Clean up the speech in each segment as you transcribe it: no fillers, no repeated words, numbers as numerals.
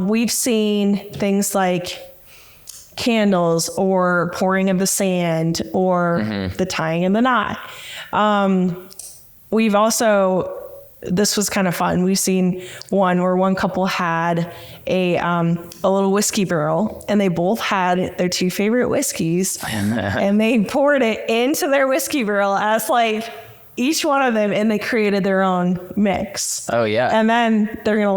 We've seen things like candles or pouring of the sand or the tying of the knot. We've also, this was kind of fun. We've seen one where one couple had a little whiskey barrel, and they both had their two favorite whiskeys, and they poured it into their whiskey barrel as like each one of them, and they created their own mix. Oh yeah. And then they're gonna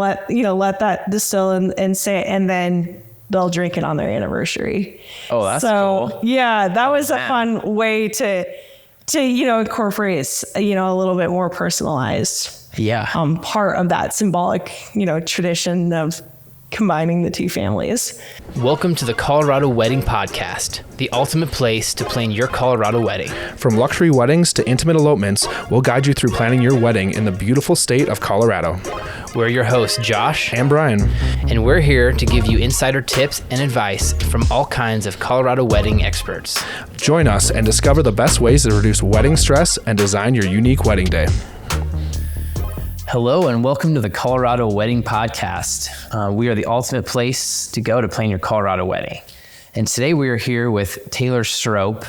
let that distill and say, and then they'll drink it on their anniversary. Oh, that's cool. Yeah, that was a fun way to incorporate a little bit more personalized part of that symbolic tradition of combining the two families. Welcome to the Colorado Wedding Podcast, the ultimate place to plan your Colorado wedding. From luxury weddings to intimate elopements, we'll guide you through planning your wedding in the beautiful state of Colorado. We're your hosts, Josh and Brian, and we're here to give you insider tips and advice from all kinds of Colorado wedding experts. Join us and discover the best ways to reduce wedding stress and design your unique wedding day. Hello and welcome to the Colorado Wedding Podcast. We are the ultimate place to go to plan your Colorado wedding. And today we are here with Taylor Strope.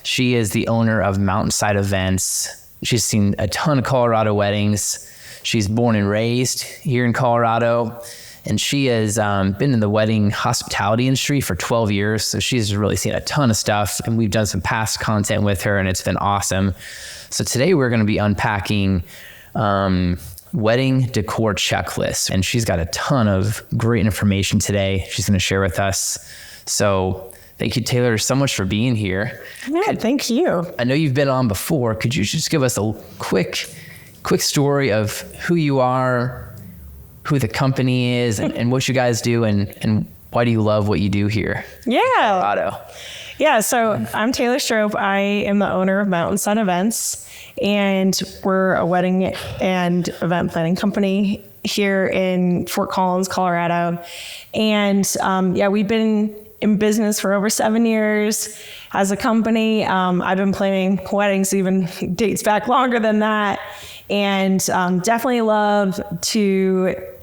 She is the owner of Mountainside Events. She's seen a ton of Colorado weddings. She's born and raised here in Colorado, and she has been in the wedding hospitality industry for 12 years. So she's really seen a ton of stuff, and we've done some past content with her, and it's been awesome. So today we're going to be unpacking wedding decor checklist, and she's got a ton of great information today she's going to share with us. So thank you, Taylor, so much for being here. Yeah, thank you. I know you've been on before. Could you just give us a quick story of who you are, who the company is, and what you guys do, and why do you love what you do here in Colorado? Yeah, so I'm Taylor Strope. I am the owner of Mountainside Events, and we're a wedding and event planning company here in Fort Collins, Colorado. And we've been in business for over 7 years as a company. I've been planning weddings, even dates back longer than that. And definitely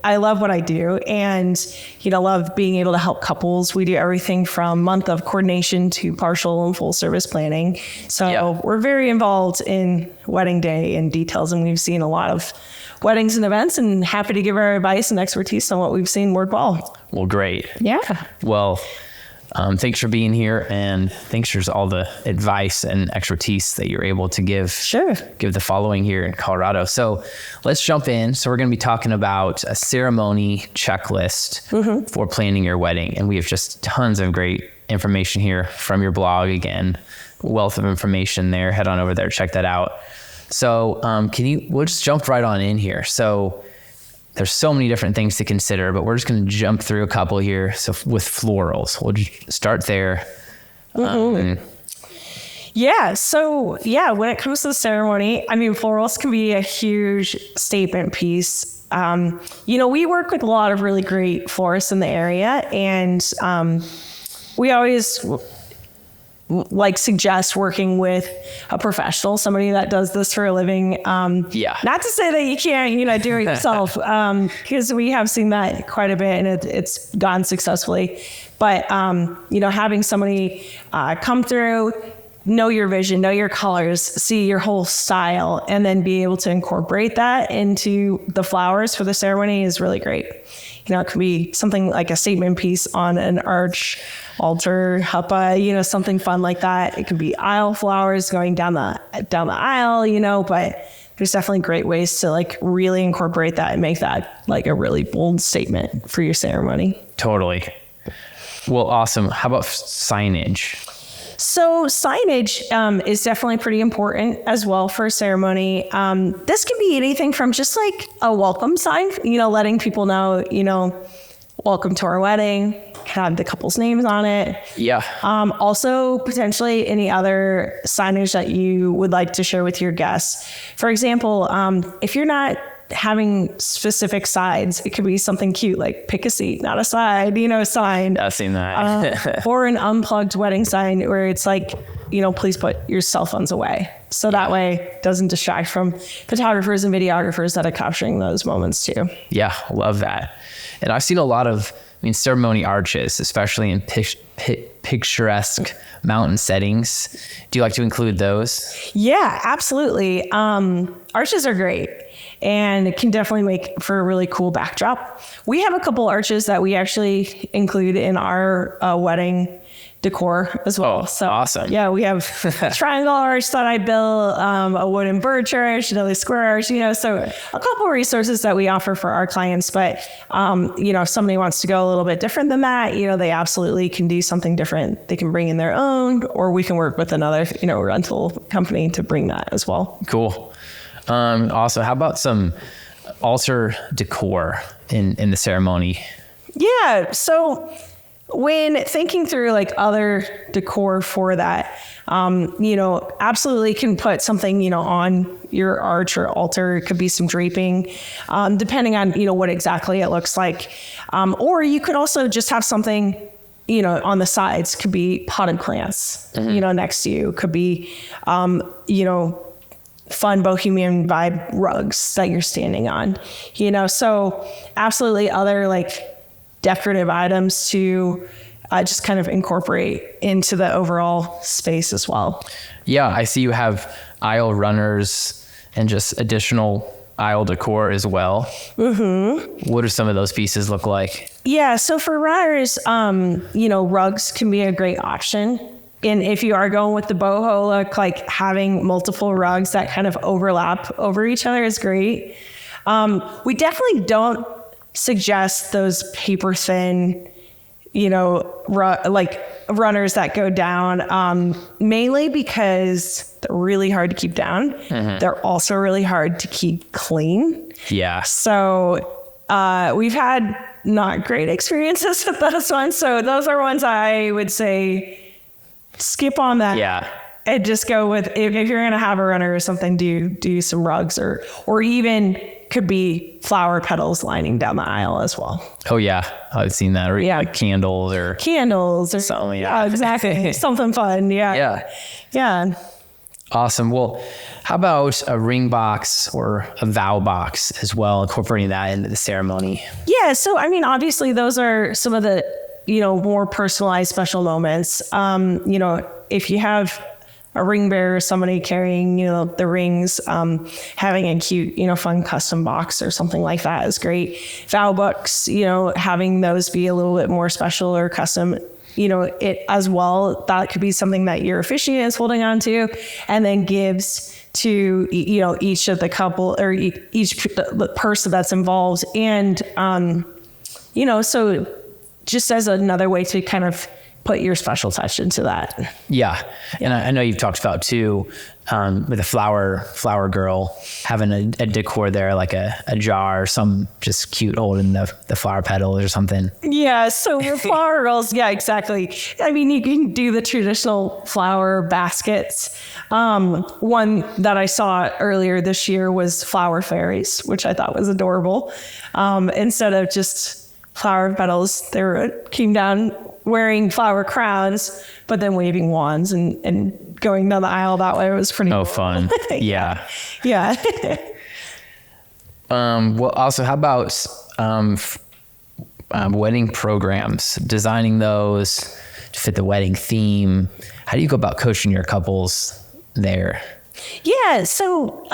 I love what I do, and love being able to help couples. We do everything from month of coordination to partial and full service planning. So we're very involved in wedding day and details, and we've seen a lot of weddings and events, and happy to give our advice and expertise on what we've seen work well. Well, great. Yeah. Well, thanks for being here, and thanks for all the advice and expertise that you're able to give the following here in Colorado. So let's jump in. So we're going to be talking about a ceremony checklist for planning your wedding. And we have just tons of great information here from your blog. Again, wealth of information there. Head on over there, check that out. So we'll just jump right on in here. So there's so many different things to consider, but we're just going to jump through a couple here. So with florals, we'll just start there. When it comes to the ceremony, florals can be a huge statement piece. We work with a lot of really great florists in the area, and we always suggest working with a professional, somebody that does this for a living. Not to say that you can't, do it yourself, because we have seen that quite a bit, and it's gone successfully. But, having somebody come through, know your vision, know your colors, see your whole style, and then be able to incorporate that into the flowers for the ceremony is really great. It could be something like a statement piece on an arch, altar, huppah, something fun like that. It could be aisle flowers going down the aisle, but there's definitely great ways to really incorporate that and make that a really bold statement for your ceremony. Totally. Well, awesome. How about signage? So signage is definitely pretty important as well for a ceremony. This can be anything from just a welcome sign, letting people know, welcome to our wedding, have the couple's names on it. Yeah. Also, potentially any other signage that you would like to share with your guests. For example, if you're not having specific sides, it could be something cute like pick a seat, not a side, sign. I've seen that. Or an unplugged wedding sign where it's please put your cell phones away. So that way it doesn't distract from photographers and videographers that are capturing those moments too. Yeah, love that. And I've seen a lot of, ceremony arches, especially in picturesque mountain settings. Do you like to include those? Yeah, absolutely. Arches are great and it can definitely make for a really cool backdrop. We have a couple arches that we actually include in our wedding decor as well. Oh, so awesome. Yeah, we have a triangle arch that I built, a wooden birch arch, another square arch, so a couple of resources that we offer for our clients. But, if somebody wants to go a little bit different than that, they absolutely can do something different. They can bring in their own, or we can work with another, rental company to bring that as well. Cool. Also, how about some altar decor in the ceremony? Yeah. So when thinking through like other decor for that, absolutely can put something, on your arch or altar. It could be some draping, depending on, what exactly it looks like. Or you could also just have something, on the sides. Could be potted plants, next to you. Could be, fun bohemian vibe rugs that you're standing on, so absolutely other like decorative items to just kind of incorporate into the overall space as well. Yeah, I see you have aisle runners and just additional aisle decor as well. Mm-hmm. What do some of those pieces look like? Yeah, so for runners, rugs can be a great option. And if you are going with the boho look, like having multiple rugs that kind of overlap over each other is great. We definitely don't suggest those paper thin, like runners that go down, mainly because they're really hard to keep down. Mm-hmm. They're also really hard to keep clean. Yeah. So we've had not great experiences with those ones. So those are ones I would say skip on that. Yeah. And just go with, if you're going to have a runner or something, do some rugs or even could be flower petals lining down the aisle as well. Oh yeah. I've seen that. Or like candles or something. Yeah, exactly. Something fun. Yeah. Yeah. Yeah. Awesome. Well, how about a ring box or a vow box as well, incorporating that into the ceremony? Yeah. So, obviously those are some of the, more personalized special moments. If you have a ring bearer, somebody carrying, the rings, having a cute, fun custom box or something like that is great. Vow books, having those be a little bit more special or custom, it as well, that could be something that your officiant is holding on to and then gives to, each of the couple or each person that's involved. And, so just as another way to kind of put your special touch into that. Yeah. And I know you've talked about too, with the flower girl having a decor there, like a jar or some just cute holding the flower petals or something. Yeah. So with flower girls, yeah, exactly. You can do the traditional flower baskets. One that I saw earlier this year was flower fairies, which I thought was adorable. Instead of just flower petals, they came down wearing flower crowns, but then waving wands and going down the aisle that way. It was pretty cool. Fun. Yeah. Yeah. Well, also, how about wedding programs, designing those to fit the wedding theme? How do you go about coaching your couples there? Yeah. So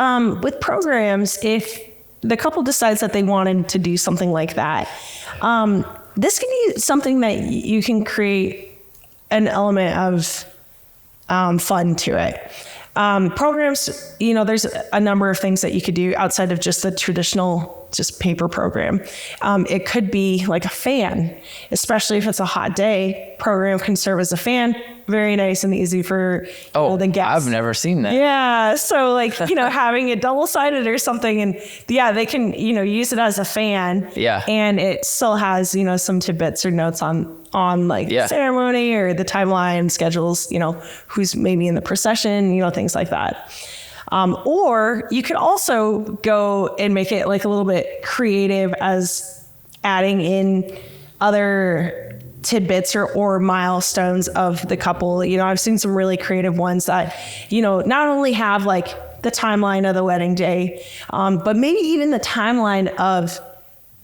with programs, if the couple decides that they wanted to do something like that, this can be something that you can create an element of fun to it. Programs, there's a number of things that you could do outside of just the traditional just paper program. It could be like a fan, especially if it's a hot day. Program can serve as a fan. Very nice and easy for the guests. I've never seen that. Yeah. So having it double-sided or something, and they can, use it as a fan. Yeah. And it still has, some tidbits or notes on ceremony or the timeline, schedules, who's maybe in the procession, things like that. Or you could also go and make it like a little bit creative as adding in other tidbits or milestones of the couple. I've seen some really creative ones that, not only have like the timeline of the wedding day, but maybe even the timeline of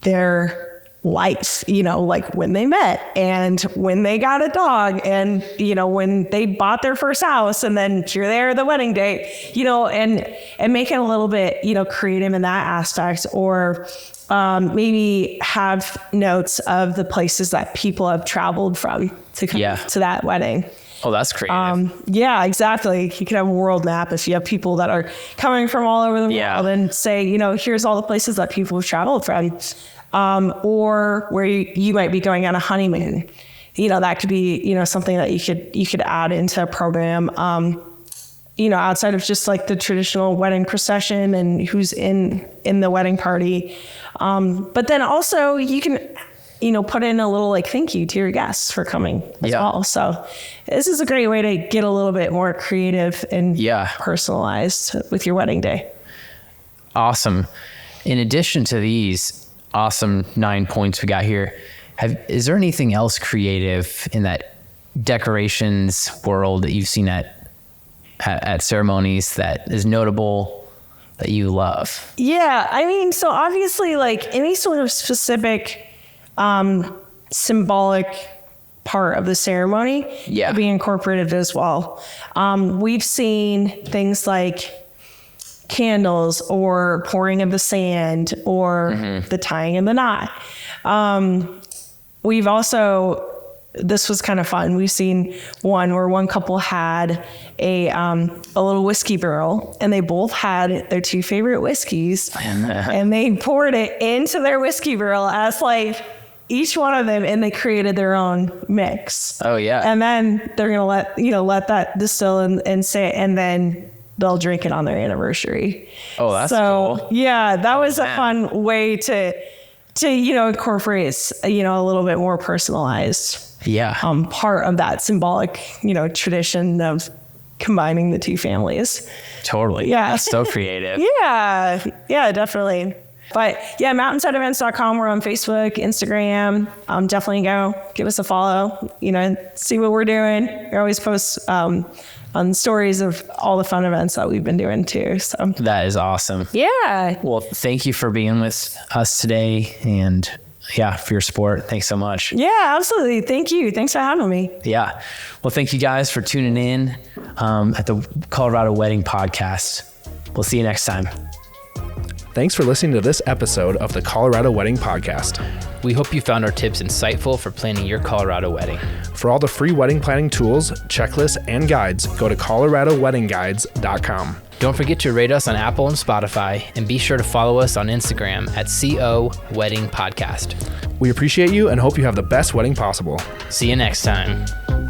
their life, like when they met and when they got a dog and, when they bought their first house and then you're there the wedding day, and make it a little bit, creative in that aspect, or maybe have notes of the places that people have traveled from to come to that wedding. Oh, that's creative. Yeah, exactly. You could have a world map if you have people that are coming from all over the world and say, here's all the places that people have traveled from. Or where you might be going on a honeymoon. That could be, something that you could add into a program, outside of just like the traditional wedding procession and who's in the wedding party. But then also you can, put in a little like thank you to your guests for coming as well. So this is a great way to get a little bit more creative and personalized with your wedding day. Awesome. In addition to these awesome 9 points we got here, is there anything else creative in that decorations world that you've seen at ceremonies that is notable that you love? Yeah, so obviously like any sort of specific symbolic part of the ceremony will be incorporated as well. We've seen things like candles or pouring of the sand or the tying of the knot. We've also, this was kind of fun. We've seen one where one couple had a little whiskey barrel and they both had their two favorite whiskeys and they poured it into their whiskey barrel as like each one of them, and they created their own mix. Oh yeah. And then they're going to let that distill and say, and then they'll drink it on their anniversary. Oh, that's cool. Yeah, that was a fun way to incorporate, a little bit more personalized part of that symbolic, tradition of combining the two families. Totally. Yeah. So creative. Yeah, definitely. But yeah, mountainsideevents.com. We're on Facebook, Instagram. Definitely go give us a follow, see what we're doing. We always post, on stories of all the fun events that we've been doing too. So that is awesome. Yeah. Well, thank you for being with us today and for your support. Thanks so much. Yeah, absolutely. Thank you. Thanks for having me. Yeah. Well, thank you guys for tuning in at the Colorado Wedding Podcast. We'll see you next time. Thanks for listening to this episode of the Colorado Wedding Podcast. We hope you found our tips insightful for planning your Colorado wedding. For all the free wedding planning tools, checklists, and guides, go to coloradoweddingguides.com. Don't forget to rate us on Apple and Spotify, and be sure to follow us on Instagram at CO Wedding Podcast. We appreciate you and hope you have the best wedding possible. See you next time.